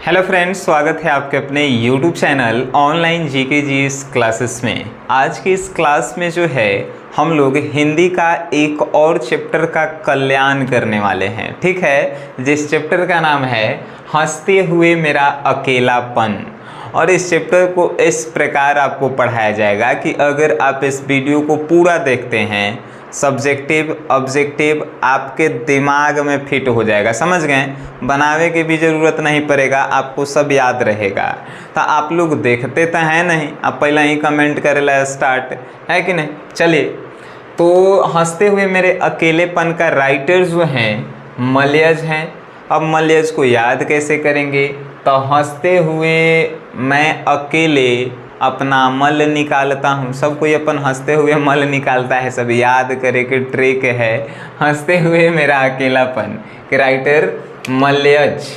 Hello friends, स्वागत है आपके अपने YouTube channel online GK GS classes में। आज की इस क्लास में जो है हम लोग हिंदी का एक और चैप्टर का कल्याण करने वाले हैं। ठीक है, जिस चैप्टर का नाम है हंसते हुए मेरा अकेलापन। और इस चैप्टर को इस प्रकार आपको पढ़ाया जाएगा कि अगर आप इस वीडियो को पूरा देखते हैं, सब्जेक्टिव ऑब्जेक्टिव आपके दिमाग में फिट हो जाएगा। समझ गए? बनावे की भी ज़रूरत नहीं पड़ेगा, आपको सब याद रहेगा। तो आप लोग देखते तो हैं नहीं, आप पहले ही कमेंट करेला स्टार्ट है कि नहीं। चलिए, तो हंसते हुए मेरे अकेलेपन का राइटर जो हैं मलयज हैं। अब मलयज को याद कैसे करेंगे? तो हंसते हुए मैं अकेले अपना मल निकालता हूँ। सब कोई अपन हंसते हुए मल निकालता है, सब याद करे कि ट्रिक है। हंसते हुए मेरा अकेलापन के राइटर मलयज,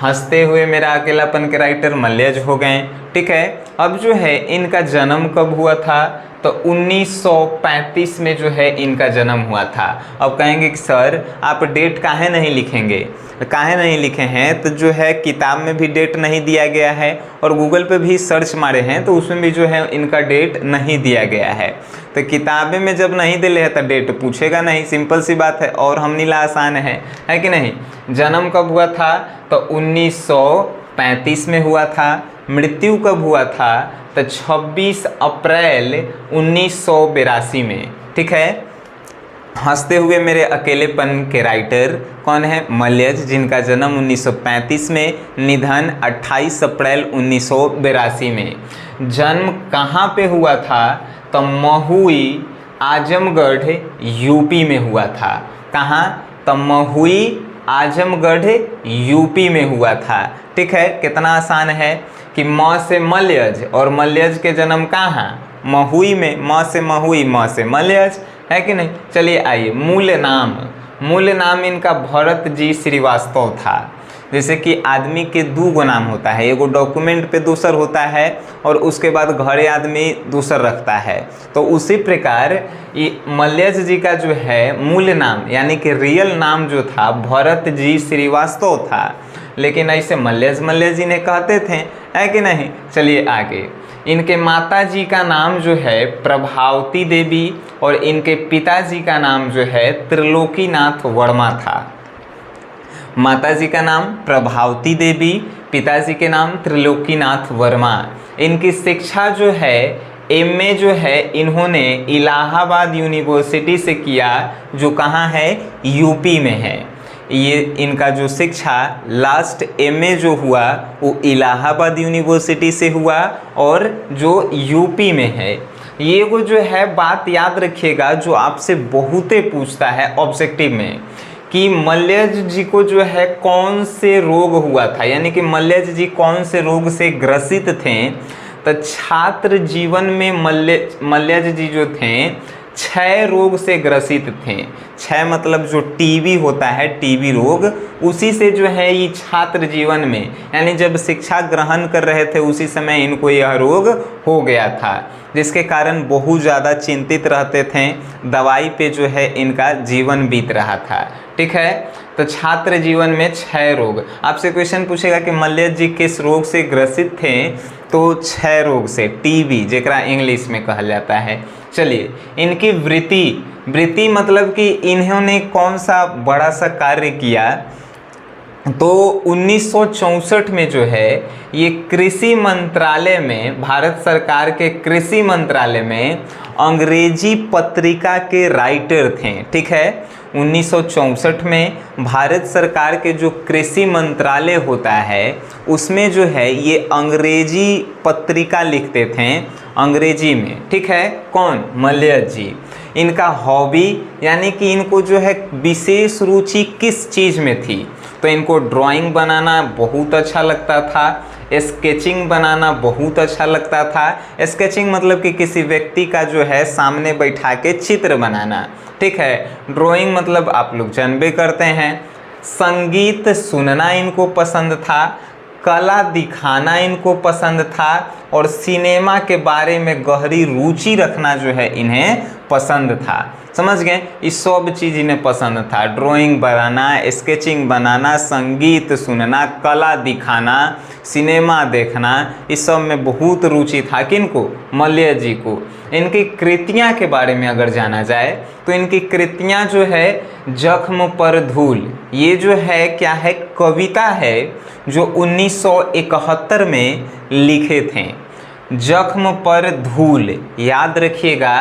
हंसते हुए मेरा अकेलापन के राइटर मलयज हो गए। ठीक है, अब जो है इनका जन्म कब हुआ था? तो 1935 में जो है इनका जन्म हुआ था। अब कहेंगे कि सर आप डेट काहे नहीं लिखेंगे? काहे नहीं लिखे हैं? तो जो है किताब में भी डेट नहीं दिया गया है और गूगल पे भी सर्च मारे हैं तो उसमें भी जो है इनका डेट नहीं दिया गया है। तो किताबें में जब नहीं दिले है तो डेट पूछेगा नहीं, सिंपल सी बात है। और हम नीला आसान है कि नहीं। जन्म कब हुआ था? तो 1935 में हुआ था। मृत्यु कब हुआ था? तो 26 अप्रैल 1982 में। ठीक है, हंसते हुए मेरे अकेलेपन के राइटर कौन है? मलयज, जिनका जन्म 1935 में, निधन 28 अप्रैल 1982 में। जन्म कहाँ पे हुआ था? तो महुई आजमगढ़ यूपी में हुआ था। कहाँ? तो महुई आजमगढ़ यूपी में हुआ था। ठीक है, कितना आसान है कि म से मलयज, और मलयज के जन्म कहाँ? महुई में। म से महुई, म से मलयज, है कि नहीं। चलिए आइए, मूल नाम इनका भरत जी श्रीवास्तव था। जैसे कि आदमी के दो गो नाम होता है, एगो डॉक्यूमेंट पे दूसर होता है और उसके बाद घरे आदमी दूसर रखता है। तो उसी प्रकार ये मलयज जी का जो है मूल नाम यानी कि रियल नाम जो था भरत जी श्रीवास्तव था, लेकिन ऐसे मलयज जी ने कहते थे, है कि नहीं। चलिए आगे, इनके माता जी का नाम जो है प्रभावती देवी और इनके पिताजी का नाम जो है त्रिलोकीनाथ वर्मा था। माता जी का नाम प्रभावती देवी, पिताजी के नाम त्रिलोकीनाथ वर्मा। इनकी शिक्षा जो है एमए जो है इन्होंने इलाहाबाद यूनिवर्सिटी से किया, जो कहाँ है? यूपी में है। ये इनका जो शिक्षा लास्ट एमए जो हुआ वो इलाहाबाद यूनिवर्सिटी से हुआ और जो यूपी में है। ये वो जो है बात याद रखिएगा जो आपसे बहुते पूछता है ऑब्जेक्टिव में कि मलयज जी को जो है कौन से रोग हुआ था, यानी कि मलयज जी कौन से रोग से ग्रसित थे। तो छात्र जीवन में मलयज जी जो थे क्षय रोग से ग्रसित थे। क्षय मतलब जो टीबी होता है, टीबी रोग, उसी से जो है ये छात्र जीवन में यानी जब शिक्षा ग्रहण कर रहे थे उसी समय इनको यह रोग हो गया था, जिसके कारण बहुत ज़्यादा चिंतित रहते थे। दवाई पे जो है इनका जीवन बीत रहा था। ठीक है, तो छात्र जीवन में क्षय रोग। आपसे क्वेश्चन पूछेगा कि मलयज जी किस रोग से ग्रसित थे? तो क्षय रोग से, टीबी जेकरा इंग्लिश में कहा जाता है। चलिए, इनकी वृत्ति मतलब कि इन्होंने कौन सा बड़ा सा कार्य किया? तो 1964 में जो है ये कृषि मंत्रालय में, भारत सरकार के कृषि मंत्रालय में अंग्रेजी पत्रिका के राइटर थे। ठीक है, 1964 में भारत सरकार के जो कृषि मंत्रालय होता है उसमें जो है ये अंग्रेजी पत्रिका लिखते थे अंग्रेजी में। ठीक है, कौन? मलयज जी। इनका हॉबी यानी कि इनको जो है विशेष रुचि किस चीज़ में थी? तो इनको ड्राइंग बनाना बहुत अच्छा लगता था, स्केचिंग बनाना बहुत अच्छा लगता था। स्केचिंग मतलब कि किसी व्यक्ति का जो है सामने बैठा के चित्र बनाना। ठीक है, ड्राइंग मतलब आप लोग जानबे करते हैं। संगीत सुनना इनको पसंद था। कला दिखाना इनको पसंद था और सिनेमा के बारे में गहरी रुचि रखना जो है इन्हें पसंद था। समझ गए, ये सब चीज़ इन्हें पसंद था। ड्राइंग बनाना, स्केचिंग बनाना, संगीत सुनना, कला दिखाना, सिनेमा देखना, इस सब में बहुत रुचि था। किनको? मलय जी को। इनकी कृतियाँ के बारे में अगर जाना जाए तो इनकी कृतियाँ जो है जख्म पर धूल, ये जो है क्या है, कविता है जो 1971 में लिखे थे। जख्म पर धूल, याद रखिएगा,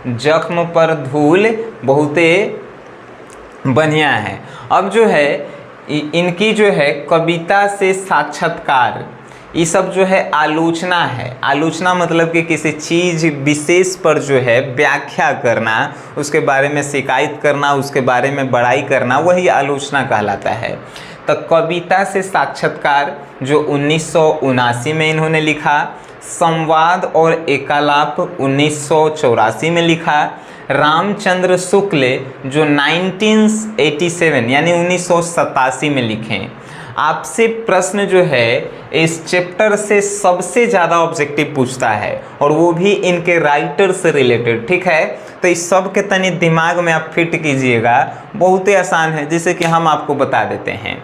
जख्म पर धूल बहुत बढ़िया है। अब जो है इनकी जो है कविता से साक्षात्कार, ये सब जो है आलोचना है। आलोचना मतलब कि किसी चीज़ विशेष पर जो है व्याख्या करना, उसके बारे में शिकायत करना, उसके बारे में बड़ाई करना, वही आलोचना कहलाता है। तो कविता से साक्षात्कार जो 1979 में इन्होंने लिखा, संवाद और एकालाप 1984 में लिखा, रामचंद्र शुक्ल जो 1987 यानी 1987 में लिखे। आपसे प्रश्न जो है इस चैप्टर से सबसे ज़्यादा ऑब्जेक्टिव पूछता है और वो भी इनके राइटर से रिलेटेड, ठीक है। तो इस सब के तनी दिमाग में आप फिट कीजिएगा, बहुत ही आसान है। जैसे कि हम आपको बता देते हैं,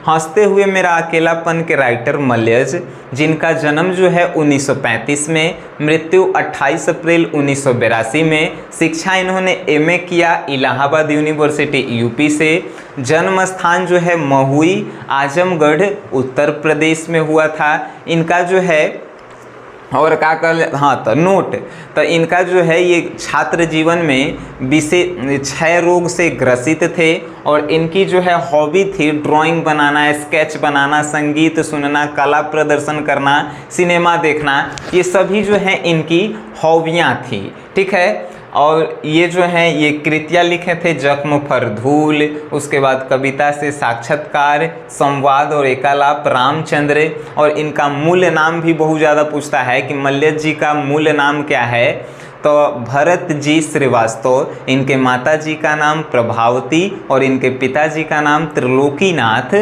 हंसते हुए मेरा अकेलापन के राइटर मलयज, जिनका जन्म जो है 1935 में, मृत्यु 28 अप्रैल 1982 में, शिक्षा इन्होंने एमए किया इलाहाबाद यूनिवर्सिटी यूपी से, जन्म स्थान जो है महुई आजमगढ़ उत्तर प्रदेश में हुआ था। इनका जो है और क्या कर, हाँ तो नोट, तो इनका जो है ये छात्र जीवन में क्षय रोग से ग्रसित थे और इनकी जो है हॉबी थी ड्राइंग बनाना, स्केच बनाना, संगीत सुनना, कला प्रदर्शन करना, सिनेमा देखना, ये सभी जो है इनकी हॉबियाँ थी, ठीक है। और ये जो हैं ये कृतियाँ लिखे थे, जख्म पर धूल, उसके बाद कविता से साक्षात्कार, संवाद और एकालाप, रामचंद्र, और इनका मूल नाम भी बहुत ज़्यादा पूछता है कि मलय जी का मूल नाम क्या है। तो भरत जी श्रीवास्तव, इनके माता जी का नाम प्रभावती और इनके पिताजी का नाम त्रिलोकीनाथ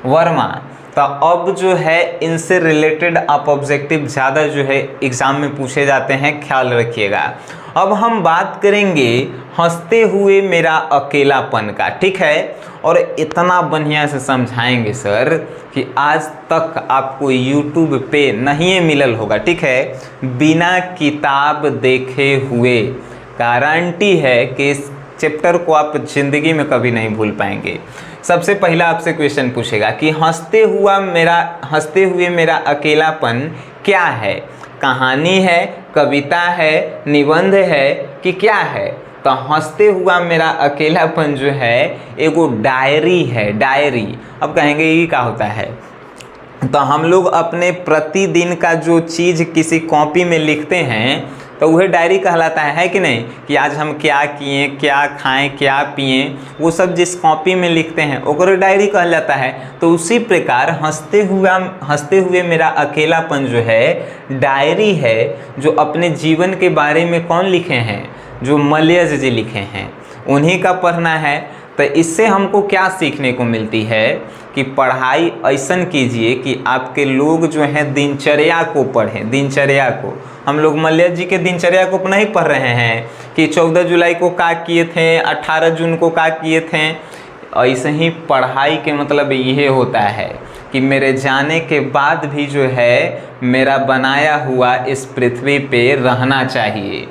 वर्मा। तो अब जो है इनसे रिलेटेड आप ऑब्जेक्टिव ज़्यादा जो है एग्ज़ाम में पूछे जाते हैं, ख्याल रखिएगा। अब हम बात करेंगे हंसते हुए मेरा अकेलापन का, ठीक है। और इतना बढ़िया से समझाएंगे सर कि आज तक आपको YouTube पे नहीं मिलल होगा, ठीक है, बिना किताब देखे हुए। गारंटी है कि इस चैप्टर को आप ज़िंदगी में कभी नहीं भूल पाएंगे। सबसे पहला आपसे क्वेश्चन पूछेगा कि हंसते हुए मेरा अकेलापन क्या है? कहानी है, कविता है, निबंध है कि क्या है? तो हंसते हुआ मेरा अकेलापन जो है एगो डायरी है, डायरी। अब कहेंगे ये क्या होता है? तो हम लोग अपने प्रतिदिन का जो चीज़ किसी कॉपी में लिखते हैं तो वह डायरी कहलाता है कि नहीं, कि आज हम क्या किए, क्या खाएं, क्या पिए, वो सब जिस कॉपी में लिखते हैं ओकरे डायरी कहल जाता है। तो उसी प्रकार हंसते हुए मेरा अकेलापन जो है डायरी है, जो अपने जीवन के बारे में कौन लिखे हैं? जो मलयज जी लिखे हैं, उन्हीं का पढ़ना है। तो इससे हमको क्या सीखने को मिलती है कि पढ़ाई ऐसा कीजिए कि आपके लोग जो हैं दिनचर्या को पढ़ें। दिनचर्या को हम लोग मलय जी के दिनचर्या को नहीं पढ़ रहे हैं कि 14 जुलाई को क्या किए थे, 18 जून को क्या किए थे। ऐसे ही पढ़ाई के मतलब ये होता है कि मेरे जाने के बाद भी जो है मेरा बनाया हुआ इस पृथ्वी पे रहना चाहिए।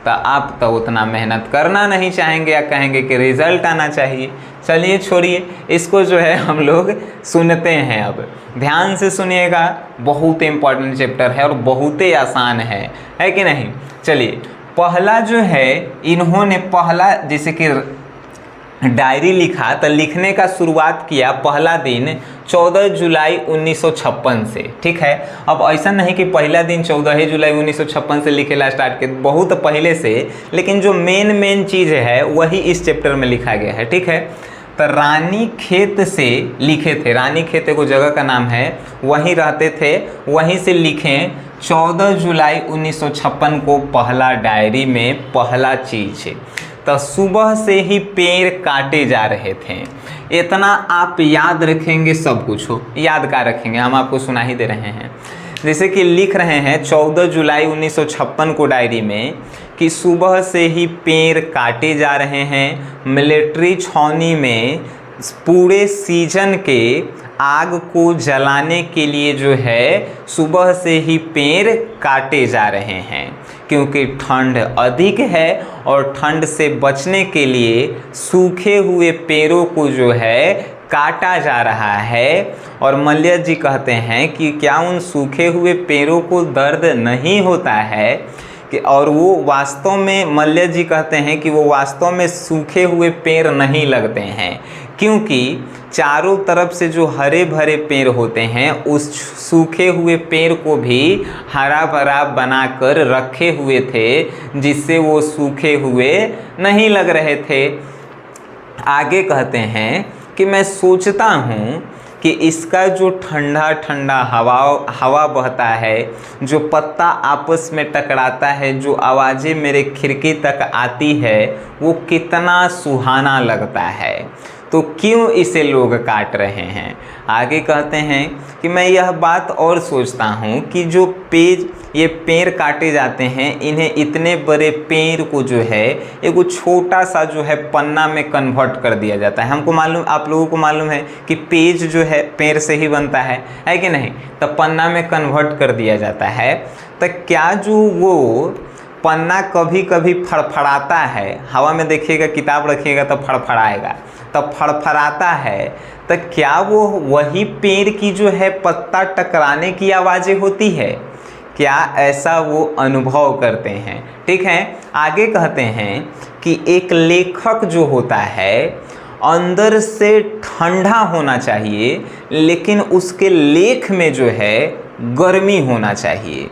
तो आप तो उतना मेहनत करना नहीं चाहेंगे या कहेंगे कि रिजल्ट आना चाहिए। चलिए छोड़िए, इसको जो है हम लोग सुनते हैं। अब ध्यान से सुनिएगा, बहुत इम्पॉर्टेंट चैप्टर है और बहुत ही आसान है कि नहीं। चलिए, पहला जो है इन्होंने पहला जैसे कि डायरी लिखा, तो लिखने का शुरुआत किया पहला दिन 14 जुलाई 1956 से, ठीक है। अब ऐसा नहीं कि पहला दिन 14 जुलाई 1956 से लिखेला स्टार्ट किया, बहुत पहले से, लेकिन जो मेन चीज़ है वही इस चैप्टर में लिखा गया है, ठीक है। तो रानी खेत से लिखे थे, रानी खेत एगो जगह का नाम है, वहीं रहते थे, वहीं से लिखें 14 जुलाई 1956 को पहला डायरी में पहला चीज़। तो सुबह से ही पेड़ काटे जा रहे थे। इतना आप याद रखेंगे सब कुछ हो, याद क्या रखेंगे, हम आपको सुना ही दे रहे हैं। जैसे कि लिख रहे हैं 14 जुलाई 1956 को डायरी में कि सुबह से ही पेड़ काटे जा रहे हैं। मिलिट्री छावनी में पूरे सीजन के आग को जलाने के लिए जो है सुबह से ही पेड़ काटे जा रहे हैं, क्योंकि ठंड अधिक है और ठंड से बचने के लिए सूखे हुए पेड़ों को जो है काटा जा रहा है। और मल्य जी कहते हैं कि क्या उन सूखे हुए पेड़ों को दर्द नहीं होता है कि, और वो वास्तव में मल्य जी कहते हैं कि वो वास्तव में सूखे हुए पेड़ नहीं लगते हैं, क्योंकि चारों तरफ से जो हरे भरे पेड़ होते हैं उस सूखे हुए पेड़ को भी हरा भरा बनाकर रखे हुए थे, जिससे वो सूखे हुए नहीं लग रहे थे। आगे कहते हैं कि मैं सोचता हूँ कि इसका जो ठंडा ठंडा हवा बहता है, जो पत्ता आपस में टकराता है, जो आवाज़ें मेरे खिड़की तक आती है, वो कितना सुहाना लगता है। तो क्यों इसे लोग काट रहे हैं। आगे कहते हैं कि मैं यह बात और सोचता हूँ कि जो ये पेड़ काटे जाते हैं, इन्हें इतने बड़े पेड़ को जो है एक छोटा सा जो है पन्ना में कन्वर्ट कर दिया जाता है। हमको मालूम, आप लोगों को मालूम है कि पेज जो है पेड़ से ही बनता है कि नहीं, तो पन्ना में कन्वर्ट कर दिया जाता है। तो क्या जो वो पन्ना कभी कभी फड़फड़ाता है, हवा में देखिएगा, किताब रखिएगा तो फड़फड़ाएगा, तब फड़फड़ाता है, तो क्या वो वही पेड़ की जो है पत्ता टकराने की आवाज़ें होती है? क्या ऐसा वो अनुभव करते हैं? ठीक है। आगे कहते हैं कि एक लेखक जो होता है अंदर से ठंडा होना चाहिए, लेकिन उसके लेख में जो है गर्मी होना चाहिए।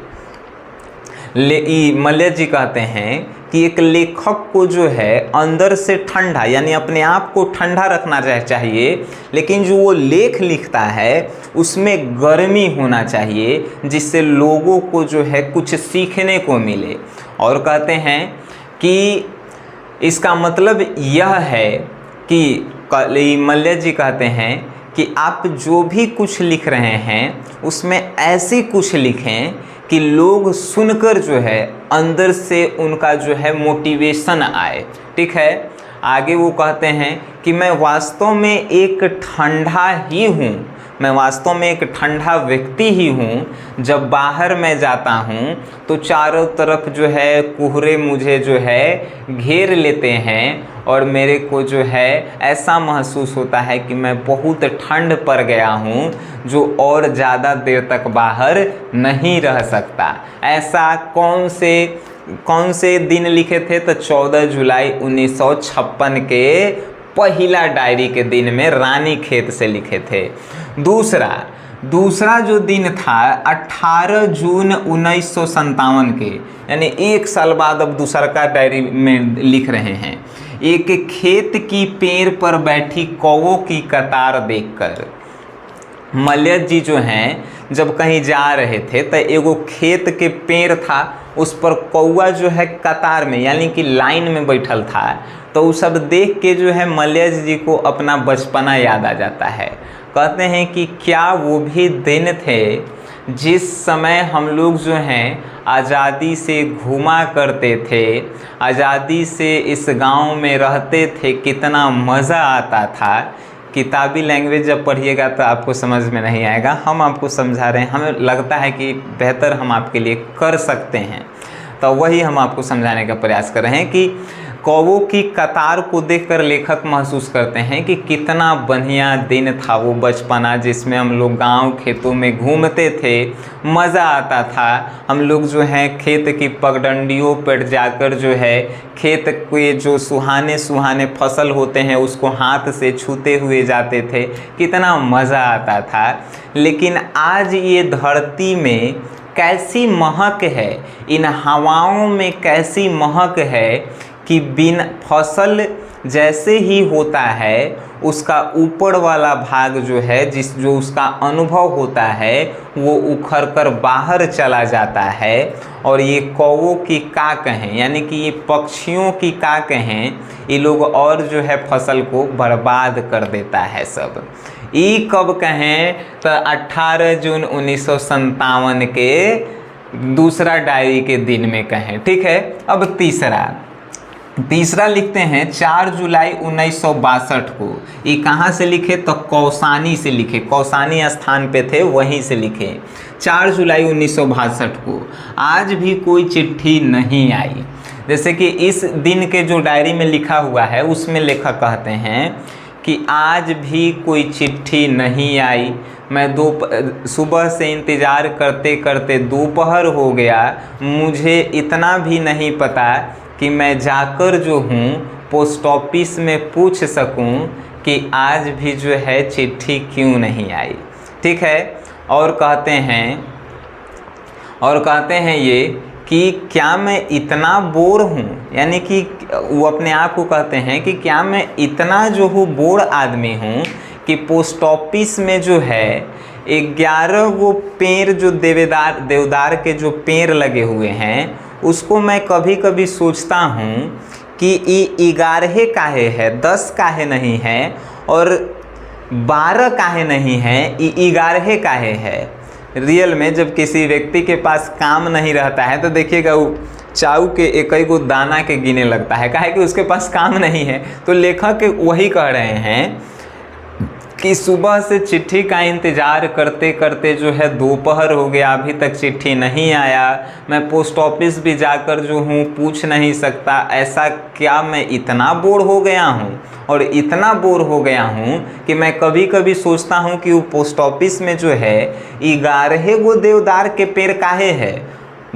मल्य जी कहते हैं कि एक लेखक को जो है अंदर से ठंडा, यानी अपने आप को ठंडा रखना चाहिए, लेकिन जो वो लेख लिखता है उसमें गर्मी होना चाहिए, जिससे लोगों को जो है कुछ सीखने को मिले। और कहते हैं कि इसका मतलब यह है कि मल्य जी कहते हैं कि आप जो भी कुछ लिख रहे हैं उसमें ऐसी कुछ लिखें कि लोग सुनकर जो है अंदर से उनका जो है मोटिवेशन आए। ठीक है। आगे वो कहते हैं कि मैं वास्तव में एक ठंडा ही हूँ, मैं वास्तव में एक ठंडा व्यक्ति ही हूँ। जब बाहर मैं जाता हूँ तो चारों तरफ जो है कोहरे मुझे जो है घेर लेते हैं, और मेरे को जो है ऐसा महसूस होता है कि मैं बहुत ठंड पड़ गया हूँ, जो और ज़्यादा देर तक बाहर नहीं रह सकता। ऐसा कौन से दिन लिखे थे? तो 14 जुलाई 1956 के पहला डायरी के दिन में रानीखेत से लिखे थे। दूसरा जो दिन था 18 जून 1957 के, यानी एक साल बाद अब दूसरा का डायरी में लिख रहे हैं। एक खेत की पेड़ पर बैठी कौवों की कतार देखकर। मल्य जी जो हैं जब कहीं जा रहे थे तो एगो खेत के पेड़ था, उस पर कौवा जो है कतार में यानी कि लाइन में बैठल था। तो वो सब देख के जो है मल्य जी को अपना बचपना याद आ जाता है। कहते हैं कि क्या वो भी दिन थे जिस समय हम लोग जो हैं आज़ादी से घूमा करते थे, आज़ादी से इस गांव में रहते थे, कितना मज़ा आता था। किताबी लैंग्वेज जब पढ़िएगा तो आपको समझ में नहीं आएगा, हम आपको समझा रहे हैं, हमें लगता है कि बेहतर हम आपके लिए कर सकते हैं, तो वही हम आपको समझाने का प्रयास कर रहे हैं कि कौवों की कतार को देखकर लेखक महसूस करते हैं कि कितना बढ़िया दिन था वो बचपना, जिसमें हम लोग गांव खेतों में घूमते थे, मज़ा आता था। हम लोग जो हैं खेत की पगडंडियों पर जाकर जो है खेत के जो सुहाने सुहाने फसल होते हैं उसको हाथ से छूते हुए जाते थे, कितना मज़ा आता था। लेकिन आज ये धरती में कैसी महक है, इन हवाओं में कैसी महक है कि बिन फसल जैसे ही होता है उसका ऊपर वाला भाग जो है जो उसका अनुभव होता है वो उखड़ कर बाहर चला जाता है और ये कौवों की का कहें यानी कि ये पक्षियों की का कहें, ये लोग और जो है फसल को बर्बाद कर देता है सब। ये कब कहें तो 18 जून 1957 के दूसरा डायरी के दिन में कहें, ठीक है। अब तीसरा लिखते हैं 4 जुलाई 1962 को। ये कहाँ से लिखे तो कौसानी से लिखे, कौसानी स्थान पे थे वहीं से लिखे। 4 जुलाई 1962 को आज भी कोई चिट्ठी नहीं आई। जैसे कि इस दिन के जो डायरी में लिखा हुआ है उसमें लेखक कहते हैं कि आज भी कोई चिट्ठी नहीं आई। मैं सुबह से इंतज़ार करते करते दोपहर हो गया, मुझे इतना भी नहीं पता कि मैं जाकर जो हूँ पोस्ट ऑफिस में पूछ सकूँ कि आज भी जो है चिट्ठी क्यों नहीं आई, ठीक है। और कहते हैं ये कि क्या मैं इतना बोर हूँ, यानी कि वो अपने आप को कहते हैं कि क्या मैं इतना जो हूँ बोर आदमी हूँ कि पोस्ट ऑफिस में जो है 11 वो पेड़ जो देवदार के जो पेड़ लगे हुए हैं उसको मैं कभी कभी सोचता हूँ कि ये 11 काहे है, 10 काहे नहीं है और 12 काहे नहीं है, ये 11 काहे है। रियल में जब किसी व्यक्ति के पास काम नहीं रहता है तो देखिएगा वो चाऊ के एक ही को दाना के गिने लगता है, काहे कि उसके पास काम नहीं है। तो लेखक वही कह रहे हैं कि सुबह से चिट्ठी का इंतज़ार करते करते जो है दोपहर हो गया, अभी तक चिट्ठी नहीं आया। मैं पोस्ट ऑफिस भी जाकर जो हूँ पूछ नहीं सकता। ऐसा क्या मैं इतना बोर हो गया हूँ, और इतना बोर हो गया हूँ कि मैं कभी कभी सोचता हूँ कि वो पोस्ट ऑफिस में जो है 11 गो देवदार के पेड़ काहे है,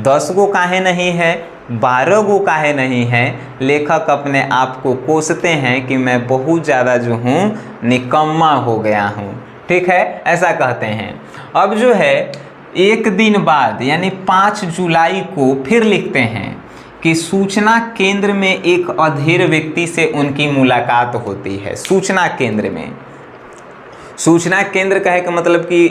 10 गो काहे नहीं है, 12 गो काहे नहीं है। लेखक अपने आप को कोसते हैं कि मैं बहुत ज़्यादा जो हूँ निकम्मा हो गया हूँ, ठीक है, ऐसा कहते हैं। अब जो है एक दिन बाद यानी 5 जुलाई को फिर लिखते हैं कि सूचना केंद्र में एक अधेड़ व्यक्ति से उनकी मुलाकात होती है। सूचना केंद्र कहे का मतलब कि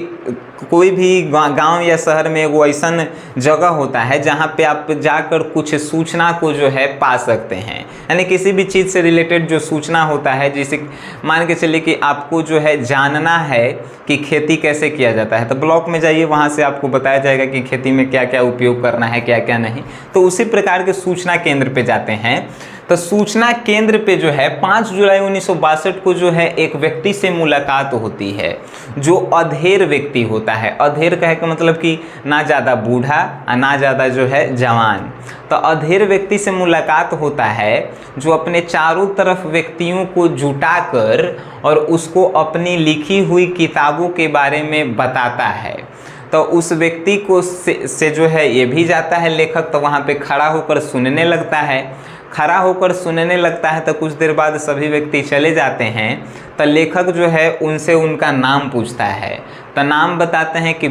कोई भी गांव या शहर में वो ऐसा जगह होता है जहां पे आप जाकर कुछ सूचना को जो है पा सकते हैं, यानी किसी भी चीज़ से रिलेटेड जो सूचना होता है। जैसे मान के चलिए कि आपको जो है जानना है कि खेती कैसे किया जाता है, तो ब्लॉक में जाइए, वहां से आपको बताया जाएगा कि खेती में क्या क्या उपयोग करना है, क्या क्या नहीं। तो उसी प्रकार के सूचना केंद्र पे जाते हैं। तो सूचना केंद्र पे जो है 5 जुलाई 1962 को जो है एक व्यक्ति से मुलाकात होती है जो अधेड़ व्यक्ति होता है। अधेड़ कहे का मतलब कि ना ज़्यादा बूढ़ा और ना ज़्यादा जो है जवान। तो अधेड़ व्यक्ति से मुलाकात होता है जो अपने चारों तरफ व्यक्तियों को जुटाकर और उसको अपनी लिखी हुई किताबों के बारे में बताता है। तो उस व्यक्ति को से जो है ये भी जाता है लेखक, तो वहाँ पे खड़ा होकर सुनने लगता है। तो कुछ देर बाद सभी व्यक्ति चले जाते हैं। तो लेखक जो है उनसे उनका नाम पूछता है। तो नाम बताते हैं कि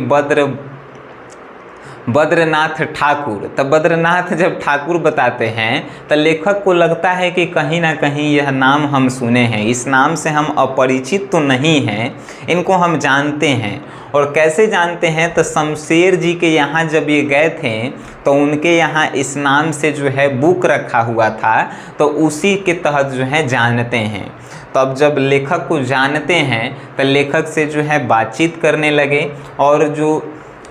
बद्रनाथ ठाकुर। तो बद्रनाथ जब ठाकुर बताते हैं तो लेखक को लगता है कि कहीं ना कहीं यह नाम हम सुने हैं, इस नाम से हम अपरिचित तो नहीं हैं, इनको हम जानते हैं। और कैसे जानते हैं तो शमशेर जी के यहाँ जब ये गए थे तो उनके यहाँ इस नाम से जो है बुक रखा हुआ था, तो उसी के तहत जो है जानते हैं। तो अब जब लेखक को जानते हैं तो लेखक से जो है बातचीत करने लगे, और जो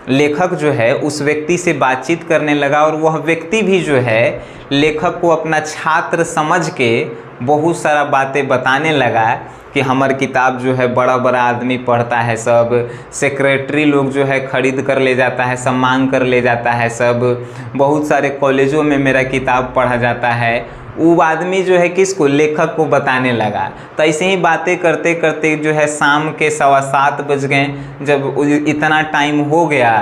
लेखक जो है उस व्यक्ति से बातचीत करने लगा, और वह व्यक्ति भी जो है लेखक को अपना छात्र समझ के बहुत सारा बातें बताने लगा कि हमार किताब जो है बड़ा बड़ा आदमी पढ़ता है, सब सेक्रेटरी लोग जो है ख़रीद कर ले जाता है, सब मांग कर ले जाता है, सब बहुत सारे कॉलेजों में मेरा किताब पढ़ा जाता है। वो आदमी जो है किसको, लेखक को बताने लगा। तो ऐसे ही बातें करते करते जो है शाम के 7:15 बज गए। जब इतना टाइम हो गया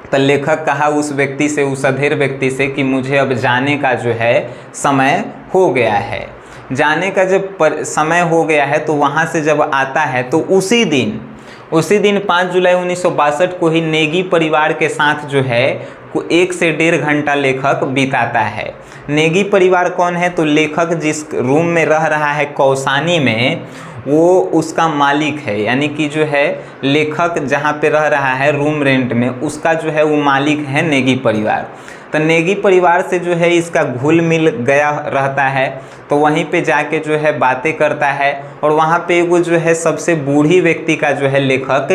तो लेखक कहा उस व्यक्ति से, उस अधेड़ व्यक्ति से कि मुझे अब जाने का जो है समय हो गया है। जाने का जब समय हो गया है तो वहाँ से जब आता है तो उसी दिन 5 जुलाई 1962 को ही नेगी परिवार के साथ जो है 1 से 1.5 घंटा लेखक बिताता है। नेगी परिवार कौन है? तो लेखक जिस रूम में रह रहा है कौसानी में, वो उसका मालिक है, यानी कि जो है लेखक जहाँ पे रह रहा है रूम रेंट में, उसका जो है वो मालिक है नेगी परिवार। तो नेगी परिवार से जो है इसका घुल मिल गया रहता है, तो वहीं पे जाके जो है बातें करता है, और वहाँ पे वो जो है सबसे बूढ़ी व्यक्ति का जो है लेखक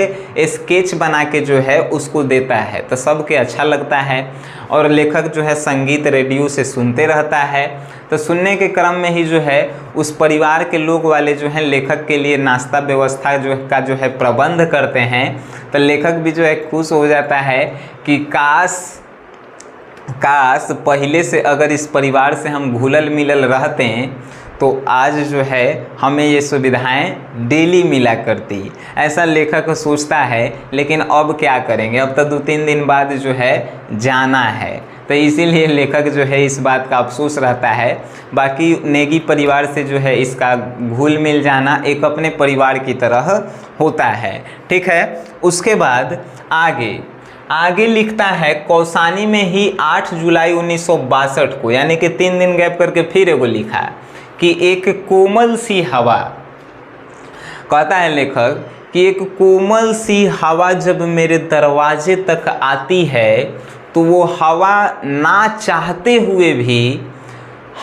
स्केच बना के जो है उसको देता है, तो सबके अच्छा लगता है। और लेखक जो है संगीत रेडियो से सुनते रहता है, तो सुनने के क्रम में ही जो है उस परिवार के लोग वाले जो हैं लेखक के लिए नाश्ता व्यवस्था जो है प्रबंध करते हैं। तो लेखक भी जो है खुश हो जाता है कि काश पहले से अगर इस परिवार से हम घुलल मिलल रहते हैं तो आज जो है हमें ये सुविधाएं डेली मिला करती, ऐसा लेखक सोचता है। लेकिन अब क्या करेंगे, अब तो 2-3 दिन बाद जो है जाना है, तो इसीलिए लेखक जो है इस बात का अफसोस रहता है। बाकी नेगी परिवार से जो है इसका घुल मिल जाना एक अपने परिवार की तरह होता है, ठीक है। उसके बाद आगे लिखता है कौसानी में ही 8 जुलाई 1962 को, यानी कि 3 दिन गैप करके फिर एगो लिखा कि एक कोमल सी हवा, कहता है लेखक कि एक कोमल सी हवा जब मेरे दरवाजे तक आती है तो वो हवा ना चाहते हुए भी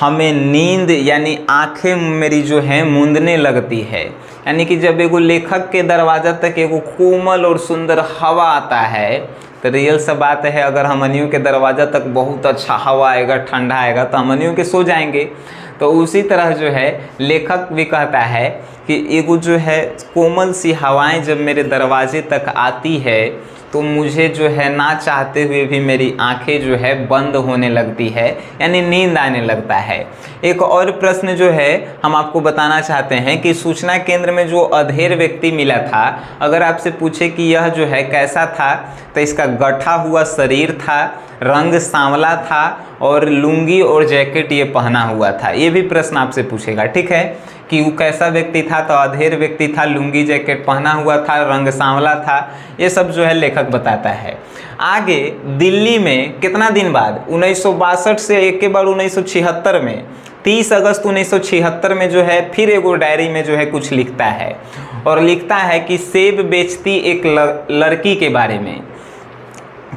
हमें नींद यानी आंखें मेरी जो है मूंदने लगती है। यानी कि जब एगो लेखक के दरवाजा तक एगो कोमल और सुंदर हवा आता है, तो रियल सा बात है, अगर हमनियों के दरवाज़ा तक बहुत अच्छा हवा आएगा, ठंडा आएगा, तो हमनियों के सो जाएंगे। तो उसी तरह जो है लेखक भी कहता है कि एगो जो है कोमल सी हवाएं जब मेरे दरवाजे तक आती है तो मुझे जो है ना चाहते हुए भी मेरी आंखें जो है बंद होने लगती है, यानी नींद आने लगता है। एक और प्रश्न जो है हम आपको बताना चाहते हैं कि सूचना केंद्र में जो अधेड़ व्यक्ति मिला था, अगर आपसे पूछे कि यह जो है कैसा था, तो इसका गठा हुआ शरीर था, रंग सांवला था और लुंगी और जैकेट ये पहना हुआ था। ये भी प्रश्न आपसे पूछेगा, ठीक है, कि वो कैसा व्यक्ति था, तो अधेड़ व्यक्ति था, लुंगी जैकेट पहना हुआ था, रंग सांवला था, ये सब जो है लेखक बताता है। आगे दिल्ली में कितना दिन बाद 1962 से एक के बाद 1976 में 30 अगस्त 1976 में जो है फिर एगो डायरी में जो है कुछ लिखता है, और लिखता है कि सेब बेचती एक लड़की के बारे में,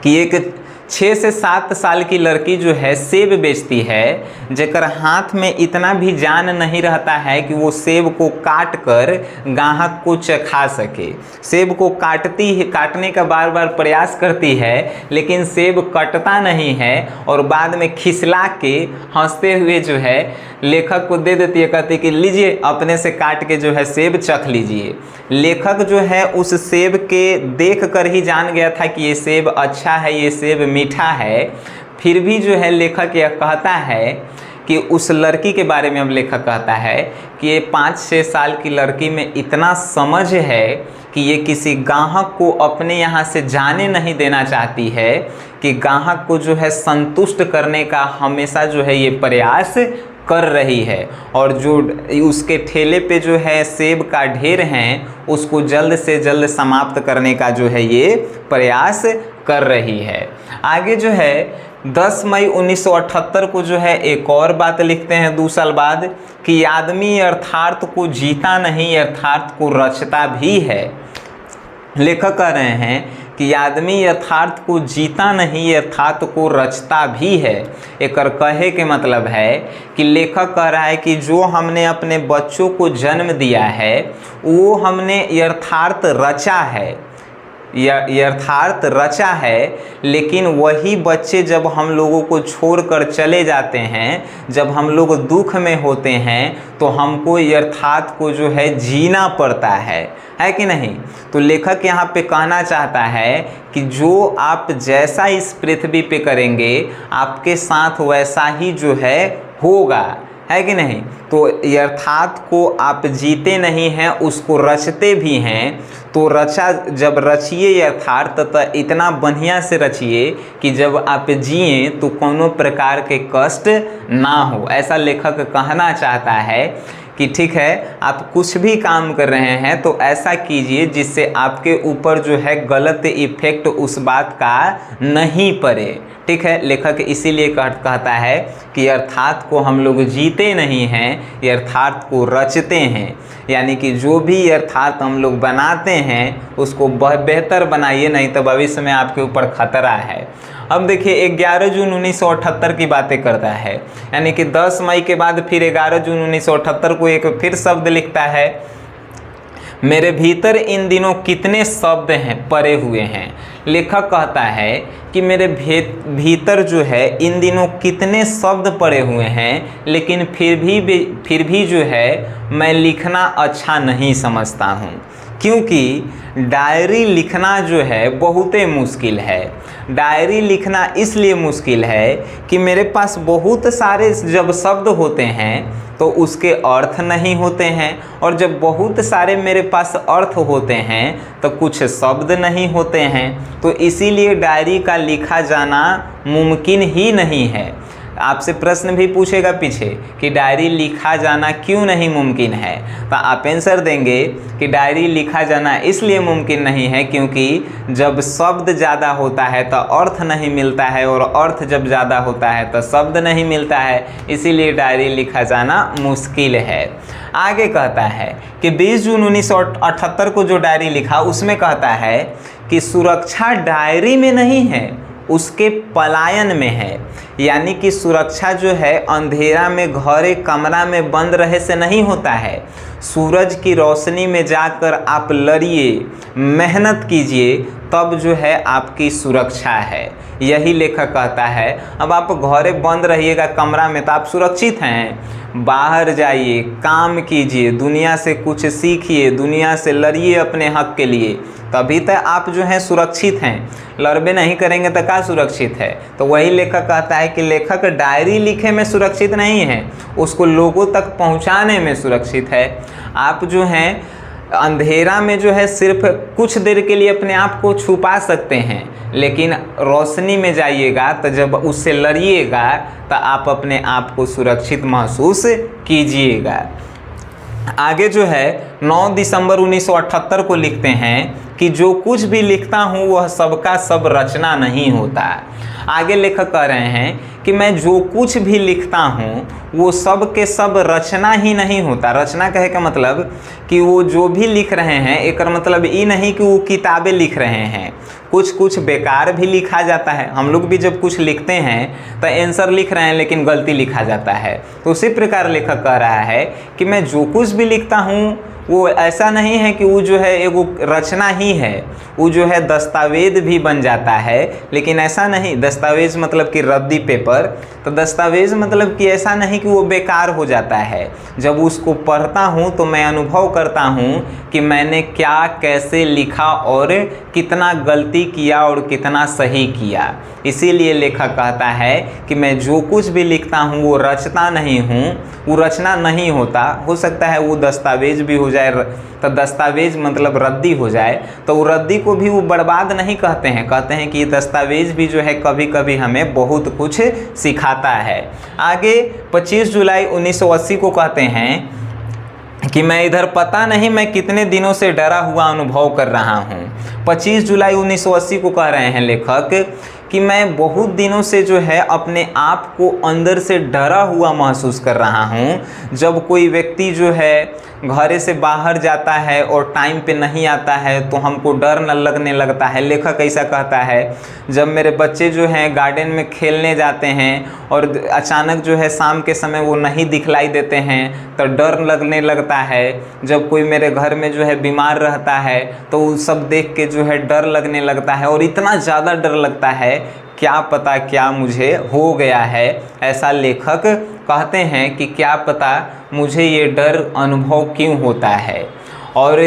कि एक 6 से 7 साल की लड़की जो है सेब बेचती है, जेकर हाथ में इतना भी जान नहीं रहता है कि वो सेब को काट कर ग्राहक को चखा सके। सेब को काटने का बार बार प्रयास करती है, लेकिन सेब कटता नहीं है, और बाद में खिसला के हंसते हुए जो है लेखक को दे देती है, कहती कि लीजिए अपने से काट के जो है सेब चख लीजिए। लेखक जो है उस सेब के देख कर ही जान गया था कि ये सेब अच्छा है, ये सेब मीठा है। फिर भी जो है लेखक यह कहता है कि उस लड़की के बारे में अब लेखक कहता है कि ये 5-6 साल की लड़की में इतना समझ है कि ये किसी ग्राहक को अपने यहाँ से जाने नहीं देना चाहती है, कि ग्राहक को जो है संतुष्ट करने का हमेशा जो है ये प्रयास कर रही है, और जो उसके ठेले पे जो है सेब का ढेर हैं उसको जल्द से जल्द समाप्त करने का जो है ये प्रयास कर रही है। आगे जो है 10 मई 1978 को जो है एक और बात लिखते हैं 2 साल बाद, कि आदमी यथार्थ को जीता नहीं यथार्थ को रचता भी है। लेखक कह रहे हैं कि आदमी यथार्थ को जीता नहीं यथार्थ को रचता भी है। एक कहे के मतलब है कि लेखक कह रहा है कि जो हमने अपने बच्चों को जन्म दिया है वो हमने यथार्थ रचा है, यथार्थ रचा है, लेकिन वही बच्चे जब हम लोगों को छोड़कर चले जाते हैं, जब हम लोग दुख में होते हैं, तो हमको यथार्थ को जो है जीना पड़ता है कि नहीं। तो लेखक यहाँ पे कहना चाहता है कि जो आप जैसा इस पृथ्वी पे करेंगे आपके साथ वैसा ही जो है होगा, है कि नहीं। तो यथार्थ को आप जीते नहीं हैं, उसको रचते भी हैं। तो जब रचिए यथार्थ तो इतना बढ़िया से रचिए कि जब आप जिए तो कोनो प्रकार के कष्ट ना हो। ऐसा लेखक कहना चाहता है कि ठीक है आप कुछ भी काम कर रहे हैं तो ऐसा कीजिए जिससे आपके ऊपर जो है गलत इफेक्ट उस बात का नहीं पड़े। ठीक है, लेखक इसीलिए कहता है कि अर्थात को हम लोग जीते नहीं हैं, यथार्थ को रचते हैं। यानी कि जो भी यथार्थ हम लोग बनाते हैं उसको बेहतर बनाइए, नहीं तो भविष्य में आपके ऊपर खतरा है। अब देखिए 11 जून 1978 की बातें करता है, यानी कि 10 मई के बाद फिर 11 जून 1978 को एक फिर शब्द लिखता है, मेरे भीतर इन दिनों कितने शब्द हैं पड़े हुए हैं। लेखक कहता है कि मेरे भीतर जो है इन दिनों कितने शब्द पड़े हुए हैं, लेकिन फिर भी जो है मैं लिखना अच्छा नहीं समझता हूँ, क्योंकि डायरी लिखना जो है बहुत ही मुश्किल है। डायरी लिखना इसलिए मुश्किल है कि मेरे पास बहुत सारे जब शब्द होते हैं तो उसके अर्थ नहीं होते हैं, और जब बहुत सारे मेरे पास अर्थ होते हैं तो कुछ शब्द नहीं होते हैं। तो इसीलिए डायरी का लिखा जाना मुमकिन ही नहीं है। आपसे प्रश्न भी पूछेगा पीछे कि डायरी लिखा जाना क्यों नहीं मुमकिन है, तो आप आंसर देंगे कि डायरी लिखा जाना इसलिए मुमकिन नहीं है क्योंकि जब शब्द ज़्यादा होता है तो अर्थ नहीं मिलता है, और अर्थ जब ज़्यादा होता है तो शब्द नहीं मिलता है, इसीलिए डायरी लिखा जाना मुश्किल है। आगे कहता है कि 20 जून 1978 को जो डायरी लिखा उसमें कहता है कि सुरक्षा डायरी में नहीं है, उसके पलायन में है। यानी कि सुरक्षा जो है अंधेरा में घरे कमरा में बंद रहे से नहीं होता है, सूरज की रोशनी में जाकर आप लड़िए, मेहनत कीजिए, तब जो है आपकी सुरक्षा है। यही लेखक कहता है। अब आप घरे बंद रहिएगा कमरा में तो आप सुरक्षित हैं, बाहर जाइए, काम कीजिए, दुनिया से कुछ सीखिए, दुनिया से लड़िए अपने हक के लिए, तभी तो आप जो हैं सुरक्षित हैं। लड़बे नहीं करेंगे तो क्या सुरक्षित है। तो वही लेखक कहता है कि लेखक डायरी लिखे में सुरक्षित नहीं है, उसको लोगों तक पहुंचाने में सुरक्षित है। आप जो हैं अंधेरा में जो है सिर्फ कुछ देर के लिए अपने आप को छुपा सकते हैं, लेकिन रोशनी में जाइएगा तो जब उससे लड़िएगा तो आप अपने आप को सुरक्षित महसूस कीजिएगा। आगे जो है 9 दिसंबर 1978 को लिखते हैं कि जो कुछ भी लिखता हूँ वह सबका सब रचना नहीं होता। आगे लेखक कह रहे हैं कि मैं जो कुछ भी लिखता हूँ वो सब के सब रचना ही नहीं होता। रचना कहे का मतलब कि वो जो भी लिख रहे हैं एक मतलब ये नहीं कि वो किताबें लिख रहे हैं, कुछ बेकार भी लिखा जाता है। हम लोग भी जब कुछ लिखते हैं तो आंसर लिख रहे हैं लेकिन गलती लिखा जाता है। तो उसी प्रकार लेखक कह रहा है कि मैं जो कुछ भी लिखता हूँ वो ऐसा नहीं है कि वो जो है एगो रचना ही है, वो जो है दस्तावेज भी बन जाता है, लेकिन ऐसा नहीं। दस्तावेज मतलब कि रद्दी पेपर, तो दस्तावेज मतलब कि ऐसा नहीं कि वो बेकार हो जाता है। जब उसको पढ़ता हूँ तो मैं अनुभव करता हूँ कि मैंने क्या कैसे लिखा और कितना गलती किया और कितना सही किया। इसीलिए लेखक कहता है कि मैं जो कुछ भी लिखता हूँ वो रचना नहीं हूँ, वो रचना नहीं होता। हो सकता है वो दस्तावेज भी हो जाए, तो दस्तावेज मतलब रद्दी हो जाए, तो वो रद्दी को भी वो बर्बाद नहीं कहते हैं, कहते हैं कि ये दस्तावेज भी जो है कभी कभी हमें बहुत कुछ सिखाता है। आगे 25 जुलाई 1980 को कहते हैं कि मैं इधर पता नहीं मैं कितने दिनों से डरा हुआ अनुभव कर रहा हूँ। 25 जुलाई 1980 को कह रहे हैं लेखक कि मैं बहुत दिनों से जो है अपने आप को अंदर से डरा हुआ महसूस कर रहा हूँ। जब कोई व्यक्ति जो है घर से बाहर जाता है और टाइम पे नहीं आता है तो हमको डर न लगने लगता है। लेखक ऐसा कहता है, जब मेरे बच्चे जो हैं गार्डन में खेलने जाते हैं और अचानक जो है शाम के समय वो नहीं दिखलाई देते हैं तो डर लगने लगता है। जब कोई मेरे घर में जो है बीमार रहता है तो वो सब देख के जो है डर लगने लगता है, और इतना ज़्यादा डर लगता है क्या पता क्या मुझे हो गया है। ऐसा लेखक कहते हैं कि क्या पता मुझे ये डर अनुभव क्यों होता है। और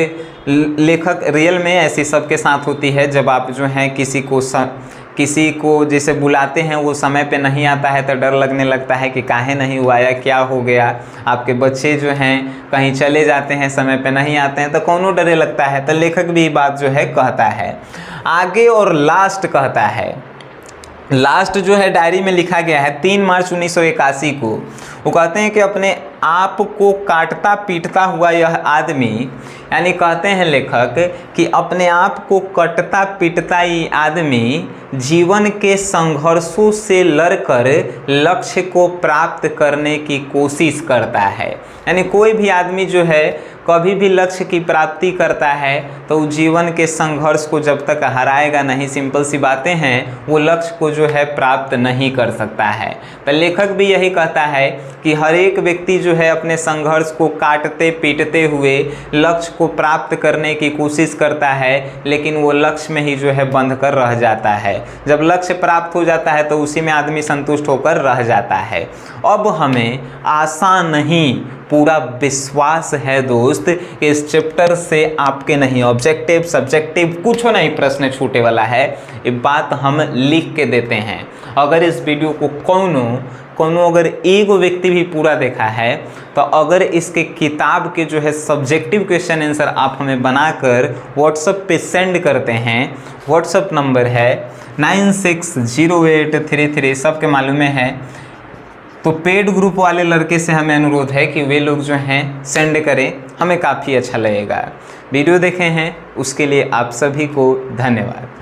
लेखक रियल में ऐसी सबके साथ होती है। जब आप जो हैं किसी को जैसे बुलाते हैं वो समय पे नहीं आता है तो डर लगने लगता है कि काहे नहीं हुआ या क्या हो गया। आपके बच्चे जो हैं कहीं चले जाते हैं समय पे नहीं आते हैं तो कौनो डरे लगता है। तो लेखक भी बात जो है कहता है। आगे और लास्ट कहता है, लास्ट जो है डायरी में लिखा गया है 3 मार्च 1981 को, वो कहते हैं कि अपने आप को काटता पीटता हुआ यह आदमी, यानी कहते हैं लेखक कि अपने आप को कटता पीटता ये आदमी जीवन के संघर्षों से लड़कर लक्ष्य को प्राप्त करने की कोशिश करता है। यानी कोई भी आदमी जो है कभी भी लक्ष्य की प्राप्ति करता है तो जीवन के संघर्ष को जब तक हराएगा नहीं, सिंपल सी बातें हैं, वो लक्ष्य को जो है प्राप्त नहीं कर सकता है। तो लेखक भी यही कहता है कि हर एक व्यक्ति जो है अपने संघर्ष को काटते पीटते हुए लक्ष्य को प्राप्त करने की कोशिश करता है, लेकिन वो लक्ष्य में ही जो है बंध कर रह जाता है। जब लक्ष्य प्राप्त हो जाता है तो उसी में आदमी संतुष्ट होकर रह जाता है। अब हमें आशा नहीं, पूरा विश्वास है दोस्त कि इस चैप्टर से आपके नहीं ऑब्जेक्टिव सब्जेक्टिव कुछ नहीं प्रश्न छूटे वाला है। ये बात हम लिख के देते हैं। अगर इस वीडियो को कोनो अगर एक व्यक्ति भी पूरा देखा है तो अगर इसके किताब के जो है सब्जेक्टिव क्वेश्चन आंसर आप हमें बनाकर व्हाट्सएप पे सेंड करते हैं, व्हाट्सएप नंबर है 960833, सबके मालूम है। तो पेड ग्रुप वाले लड़के से हमें अनुरोध है कि वे लोग जो हैं सेंड करें, हमें काफ़ी अच्छा लगेगा। वीडियो देखे हैं उसके लिए आप सभी को धन्यवाद।